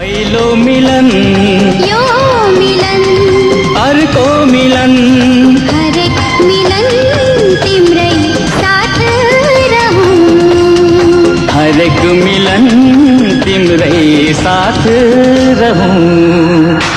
पहिलो मिलन यो मिलन अर्को मिलन हरेक मिलन तिम्रै साथ रहूं हरेक मिलन तिम्रै साथ रहूं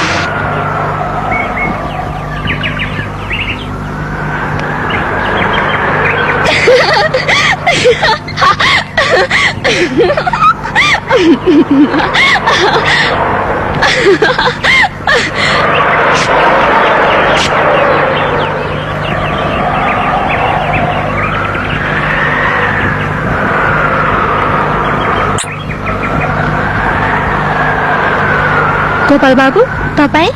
गोपाल बाबु तपाई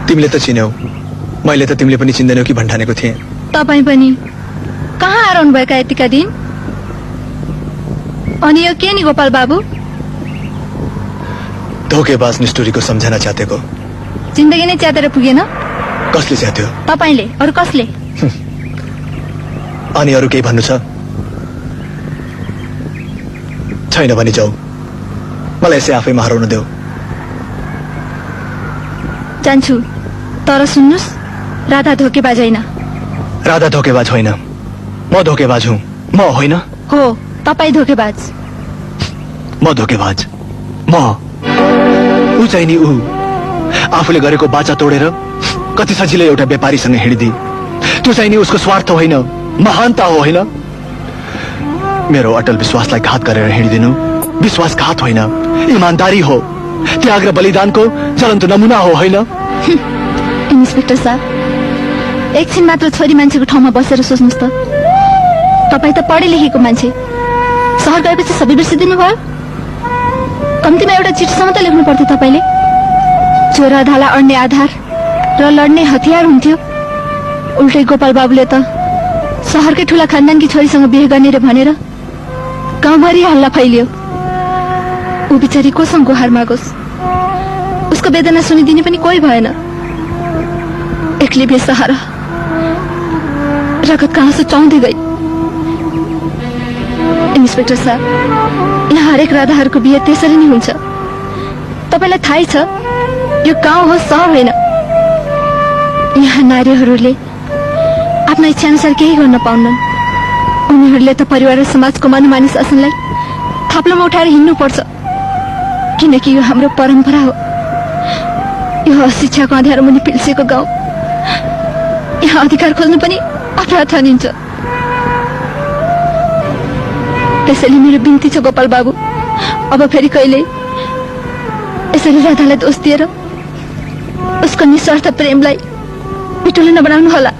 तिमीले त चिन्यौ मैले त तिमीले पनि चिन्दैनौ कि भन्ठानेको थिएँ तपाई पनि कहाँ आउनु भएका यतिका दिन अनि यो के नि गोपाल बाबु धोकेबाज निष्ठुरीको सम्झना च्यातेको जिन्दगी नै च्यातेर पुगेन कसले च्यात्यो तपाईले अरु कसले अनि अरु केही भन्नु छ छैन भने जाऊ मलाई यसै आफैमा हराउन देऊ जान्छु तर सुन्नुस् राधा धोकेबाज होइन राधा धोकेबाज होइन म धोकेबाज हुँ म होइन हो तपाई धोकेबाज म धोकेबाज म ऊ चाहिँ नि ऊ आफूले गरेको बाचा तोडेर कति सजिलै एउटा व्यापारीसँग हिँडिदी त्यो चाहिँ नि उसको स्वार्थ होइन महानता हो होइन मेरो अटल विश्वासलाई घात गरेर हिँडिदिनु विश्वासघात होइन इमानदारी हो त्याग र बलिदानको ज्वलन्त नमुना हो होइन इन्सपेक्टर साहब एकछिन मात्र छोरी मान्छेको ठाउँमा बसेर सोच्नुस् त तपाई त पढे लेखेको मान्छे सहर गएपछि सबै बिर्सिदिनु भयो कम्तीमा एउटा चिठीसम्म त लेख्नु पर्थ्यो तपाईले चोरा धाला अड्ने आधार र लड्ने हतियार हुन्थ्यो उल्टै गोपाल बाबुले त सहरकै ठूला खानदानकी छोरीसँग बिहे गर्ने रे भनेर गाउँभरि हल्ला फैलियो ऊ बिचारी कोसँग गुहार मागोस् उसको वेदना सुनिदिने पनि कोही भएन एक्लै बेसहारा रगतका आँसु चाउँदै गई इन्सपेक्टर साहब यहाँ हरेक राधाहरूको बिहे त्यसरी नै हुन्छ तपाईलाई थाहै छ यो गाउँ हो सहर होइन यहाँ नारीहरूले आफ्ना इच्छा अनुसार केही गर्न पाउनन् उनीहरूले त परिवार र समाजको मनमानी शासनलाई थाप्लोमा उठाएर हिँड्नु पर्छ किनकि यो हाम्रो परम्परा हो यो अशिक्षाको अँध्यारो मुनि पिल्सेको गाउँ यहाँ अधिकार खोज्नु पनि अपराध ठानिन्छ त्यसैले मेरो बिन्ती छ गोपाल बाबु अब फेरि कहिले यसरी राधालाई दोष दिएर उसको निस्वार्थ प्रेमलाई पिटोले नबनाउनु होला